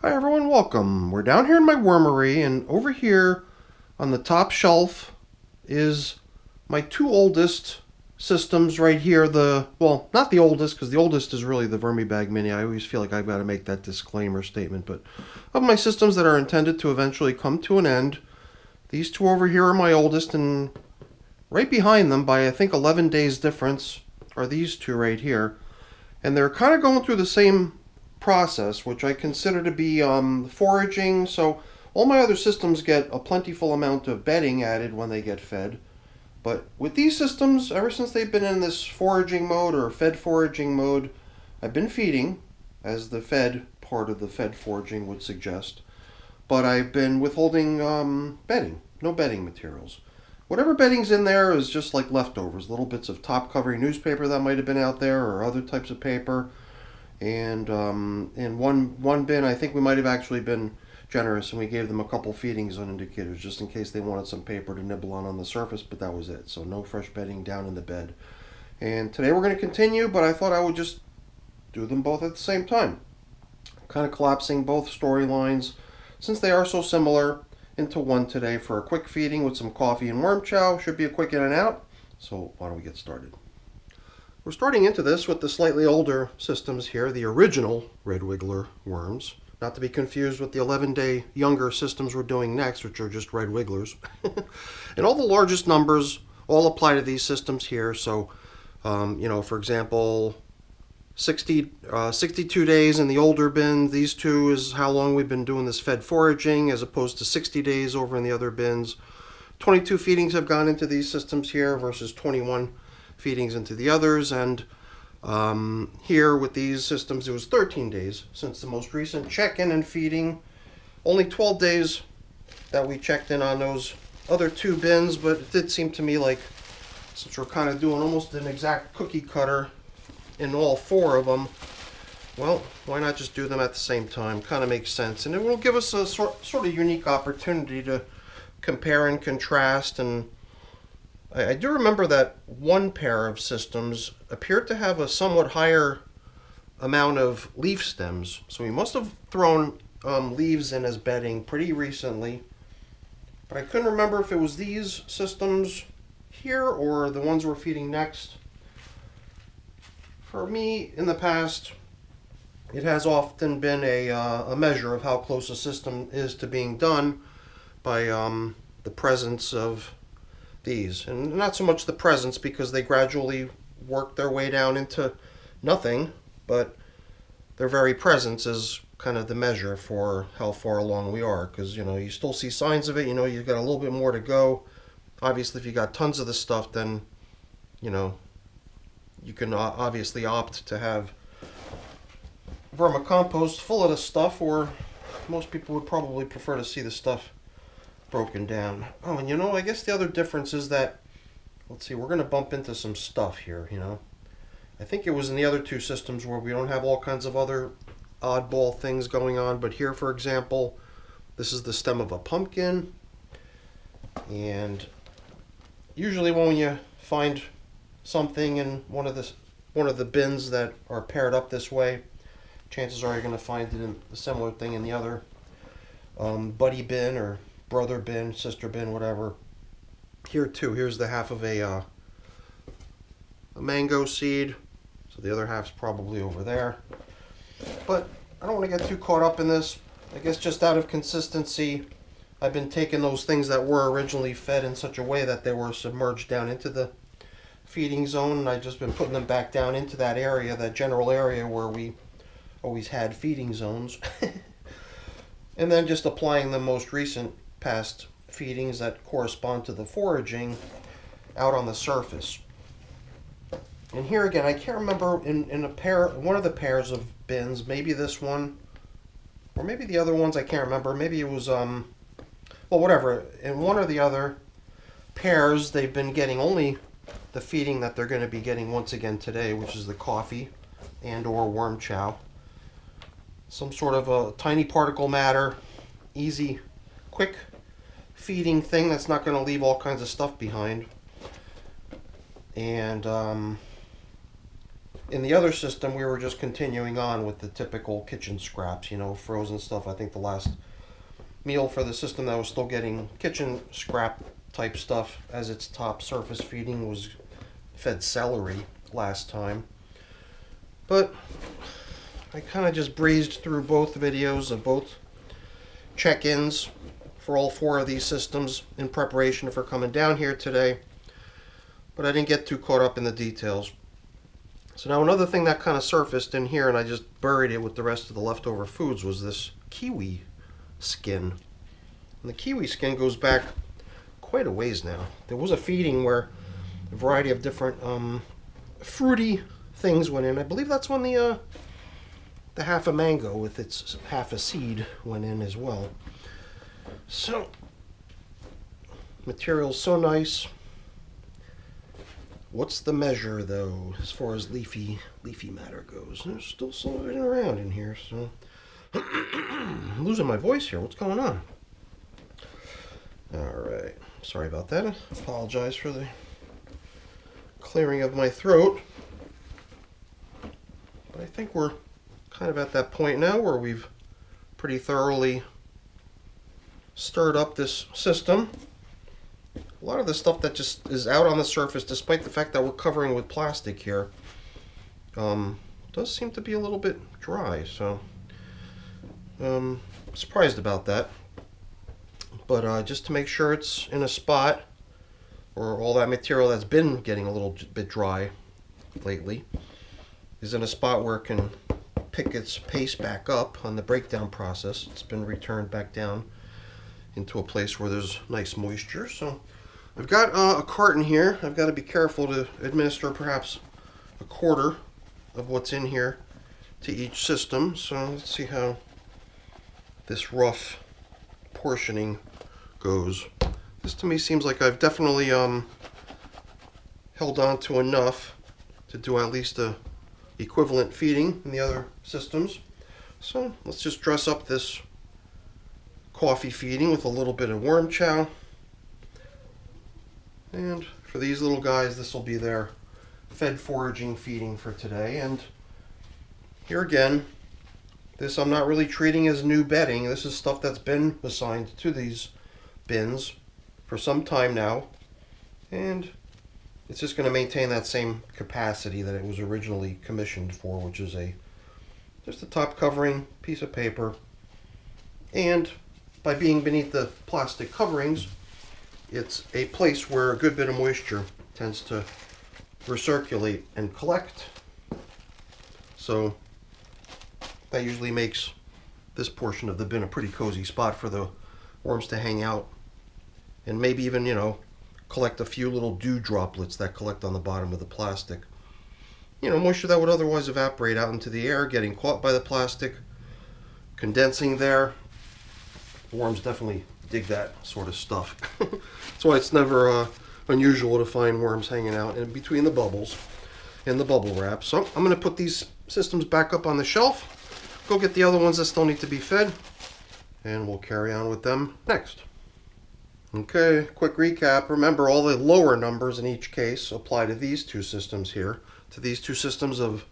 Hi everyone, welcome. We're down here in my wormery, and over here on the top shelf is my two oldest systems right here. Well, not the oldest, because the oldest is really the Vermibag Mini. I always feel like I've got to make that disclaimer statement, but of my systems that are intended to eventually come to an end, these two over here are my oldest, and right behind them, by I think 11 days difference, are these two right here. And they're kind of going through the same process, which I consider to be foraging. So all my other systems get a plentiful amount of bedding added when they get fed. But with these systems, ever since they've been in this foraging mode or fed foraging mode, I've been feeding, as the fed part of the fed foraging would suggest. But I've been withholding bedding, no bedding materials. Whatever bedding's in there is just like leftovers, little bits of top covering newspaper that might have been out there or other types of paper. And in one bin, I think we might have actually been generous, and we gave them a couple feeding zone indicators just in case they wanted some paper to nibble on the surface, but that was it. So no fresh bedding down in the bed. And today we're going to continue, but I thought I would just do them both at the same time. Kind of collapsing both storylines, since they are so similar, into one today for a quick feeding with some coffee and worm chow. Should be a quick in and out. So why don't we get started? We're starting into this with the slightly older systems here, the original Red Wiggler worms. Not to be confused with the 11-day younger systems we're doing next, which are just Red Wigglers. And all the largest numbers all apply to these systems here. So, for example, 62 days in the older bin. These two is how long we've been doing this fed foraging, as opposed to 60 days over in the other bins. 22 feedings have gone into these systems here versus 21 feedings into the others. And here with these systems, it was 13 days since the most recent check-in and feeding. Only 12 days that we checked in on those other two bins, but it did seem to me like, since we're kind of doing almost an exact cookie cutter in all four of them, well, why not just do them at the same time? Kind of makes sense, and it will give us a sort of unique opportunity to compare and contrast. And I do remember that one pair of systems appeared to have a somewhat higher amount of leaf stems, so we must have thrown leaves in as bedding pretty recently, but I couldn't remember if it was these systems here or the ones we're feeding next. For me, in the past, it has often been a measure of how close a system is to being done by the presence of these. And not so much the presence, because they gradually work their way down into nothing, but their very presence is kind of the measure for how far along we are, because you still see signs of it. You've got a little bit more to go. Obviously, if you got tons of this stuff, then you can obviously opt to have vermicompost full of the stuff, or most people would probably prefer to see the stuff broken down. Oh, and I guess the other difference is that, let's see, we're going to bump into some stuff here, I think it was in the other two systems where we don't have all kinds of other oddball things going on, but here, for example, this is the stem of a pumpkin, and usually when you find something in one of the bins that are paired up this way, chances are you're going to find it in a similar thing in the other buddy bin or brother bin, sister bin, whatever. Here too, here's the half of a mango seed, so the other half's probably over there. But I don't want to get too caught up in this. I guess just out of consistency, I've been taking those things that were originally fed in such a way that they were submerged down into the feeding zone, and I've just been putting them back down into that area, that general area where we always had feeding zones. And then just applying the most recent past feedings that correspond to the foraging out on the surface. And here again, I can't remember, in one of the pairs of bins, maybe this one or maybe the other ones, I can't remember. Maybe it was well, whatever, in one or the other pairs they've been getting only the feeding that they're going to be getting once again today, which is the coffee and or worm chow. Some sort of a tiny particle matter, easy, quick feeding thing that's not going to leave all kinds of stuff behind. And in the other system, we were just continuing on with the typical kitchen scraps, you know, frozen stuff. I think the last meal for the system that was still getting kitchen scrap type stuff as its top surface feeding was fed celery last time. But I kind of just breezed through both videos of both check-ins for all 4 of these systems in preparation for coming down here today. But I didn't get too caught up in the details. So now another thing that kind of surfaced in here, and I just buried it with the rest of the leftover foods, was this kiwi skin. And the kiwi skin goes back quite a ways now. There was a feeding where a variety of different fruity things went in. I believe that's when the half a mango with its half a seed went in as well. So material's so nice. What's the measure, though, as far as leafy matter goes? There's still some of it around in here, so I'm losing my voice here. What's going on? All right. Sorry about that. I apologize for the clearing of my throat. But I think we're kind of at that point now where we've pretty thoroughly stirred up this system. A lot of the stuff that just is out on the surface, despite the fact that we're covering with plastic here, does seem to be a little bit dry, so surprised about that. But just to make sure it's in a spot, or all that material that's been getting a little bit dry lately is in a spot where it can pick its pace back up on the breakdown process. It's been returned back down into a place where there's nice moisture. So I've got a carton here. I've got to be careful to administer perhaps a quarter of what's in here to each system. So let's see how this rough portioning goes. This to me seems like I've definitely held on to enough to do at least a equivalent feeding in the other systems. So let's just dress up this coffee feeding with a little bit of worm chow. And for these little guys, this will be their fed foraging feeding for today. And here again, this I'm not really treating as new bedding. This is stuff that's been assigned to these bins for some time now. And it's just going to maintain that same capacity that it was originally commissioned for, which is just a top covering piece of paper. And by being beneath the plastic coverings, it's a place where a good bit of moisture tends to recirculate and collect. So that usually makes this portion of the bin a pretty cozy spot for the worms to hang out and maybe even, collect a few little dew droplets that collect on the bottom of the plastic. Moisture that would otherwise evaporate out into the air, getting caught by the plastic, condensing there. The worms definitely dig that sort of stuff. That's why it's never unusual to find worms hanging out in between the bubbles in the bubble wrap. So I'm going to put these systems back up on the shelf, go get the other ones that still need to be fed, and we'll carry on with them next. Okay, quick recap. Remember, all the lower numbers in each case apply to these two systems here, to these two systems of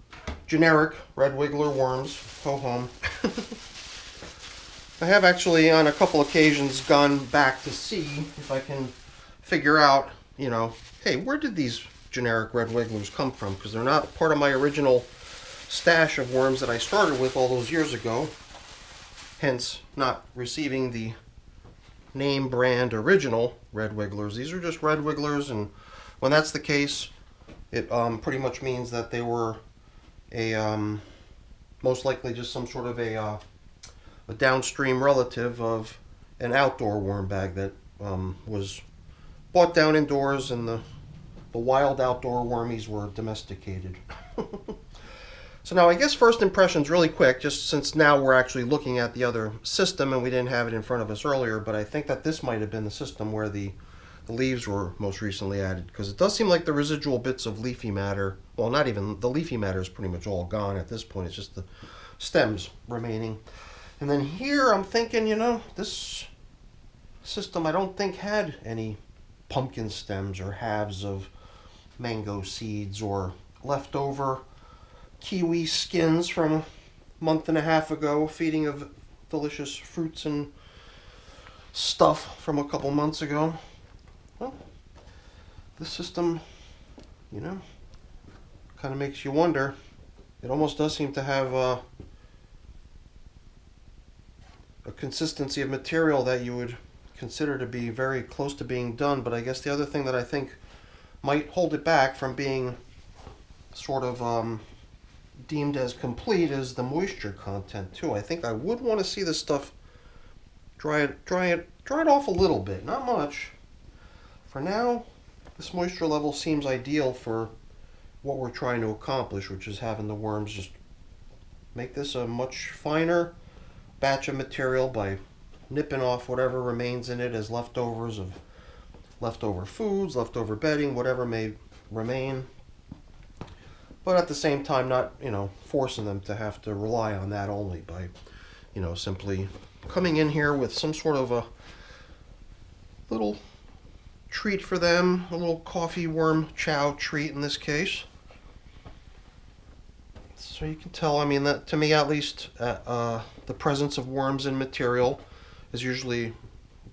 generic red wiggler worms. Ho hum. I have actually on a couple occasions gone back to see if I can figure out, hey, where did these generic red wigglers come from? Because they're not part of my original stash of worms that I started with all those years ago, hence not receiving the name brand original red wigglers. These are just red wigglers, and when that's the case, it pretty much means that they were most likely just some sort of a downstream relative of an outdoor worm bag that was bought down indoors, and the wild outdoor wormies were domesticated. So now I guess first impressions really quick, just since now we're actually looking at the other system and we didn't have it in front of us earlier, but I think that this might have been the system where the leaves were most recently added, because it does seem like the residual bits of leafy matter, well, not even the leafy matter is pretty much all gone at this point, it's just the stems remaining. And then here I'm thinking, this system I don't think had any pumpkin stems or halves of mango seeds or leftover kiwi skins from a month and a half ago, feeding of delicious fruits and stuff from a couple months ago. Well, this system, you know, kind of makes you wonder. It almost does seem to have a consistency of material that you would consider to be very close to being done, but I guess the other thing that I think might hold it back from being sort of deemed as complete is the moisture content too. I think I would want to see this stuff dry it off a little bit, not much. For now, this moisture level seems ideal for what we're trying to accomplish, which is having the worms just make this a much finer batch of material by nipping off whatever remains in it as leftovers of leftover foods, leftover bedding, whatever may remain. But at the same time, not, forcing them to have to rely on that only by, simply coming in here with some sort of a little treat for them, a little coffee worm chow treat in this case. So you can tell, that to me at least, the presence of worms in material is usually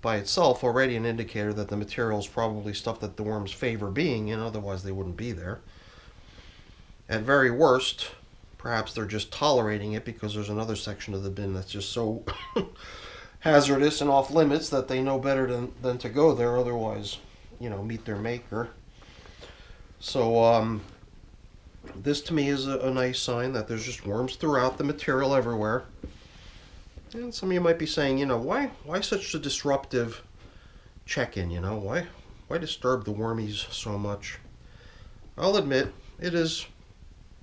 by itself already an indicator that the material is probably stuff that the worms favor being in, otherwise they wouldn't be there. At very worst, perhaps they're just tolerating it because there's another section of the bin that's just so hazardous and off limits that they know better than to go there, otherwise, meet their maker. So this to me is a nice sign that there's just worms throughout the material everywhere. And some of you might be saying, why such a disruptive check-in, why disturb the wormies so much? I'll admit, it is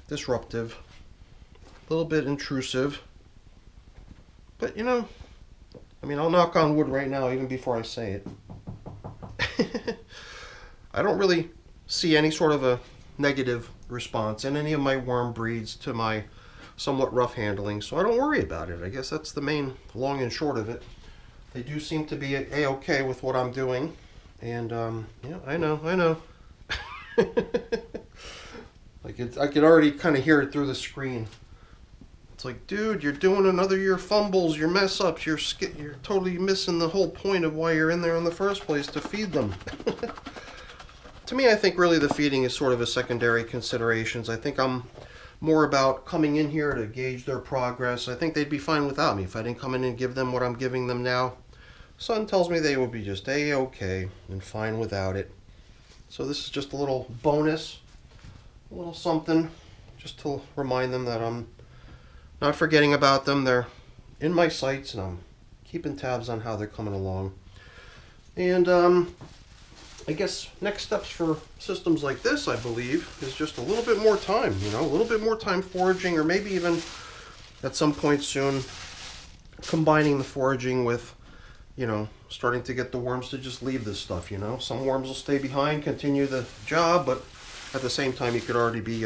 disruptive, a little bit intrusive, but I'll knock on wood right now even before I say it. I don't really see any sort of a negative response in any of my worm breeds to my somewhat rough handling, so I don't worry about it. I guess that's the main long and short of it. They do seem to be a-okay with what I'm doing, and yeah, I know. I could already kind of hear it through the screen. It's like, dude, you're doing another of your fumbles, your mess ups, you're totally missing the whole point of why you're in there in the first place, to feed them. To me, I think really the feeding is sort of a secondary considerations. I think I'm more about coming in here to gauge their progress. I think they'd be fine without me if I didn't come in and give them what I'm giving them now. Sun tells me they would be just a-okay and fine without it. So this is just a little bonus, a little something, just to remind them that I'm not forgetting about them. They're in my sights and I'm keeping tabs on how they're coming along. And I guess next steps for systems like this, I believe, is just a little bit more time, a little bit more time foraging, or maybe even at some point soon combining the foraging with, starting to get the worms to just leave this stuff, Some worms will stay behind, continue the job, but at the same time you could already be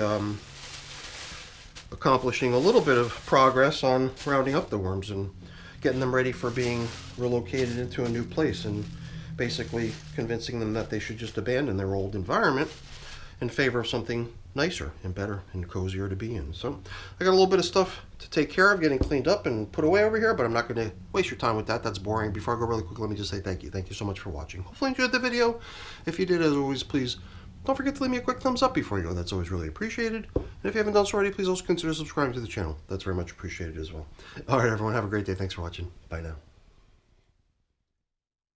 accomplishing a little bit of progress on rounding up the worms and getting them ready for being relocated into a new place, and basically convincing them that they should just abandon their old environment in favor of something nicer and better and cozier to be in. So I got a little bit of stuff to take care of, getting cleaned up and put away over here, but I'm not going to waste your time with that. That's boring. Before I go really quick, let me just say thank you. Thank you so much for watching. Hopefully you enjoyed the video. If you did, as always, please don't forget to leave me a quick thumbs up before you go. That's always really appreciated. And if you haven't done so already, please also consider subscribing to the channel. That's very much appreciated as well. All right, everyone, have a great day. Thanks for watching. Bye now.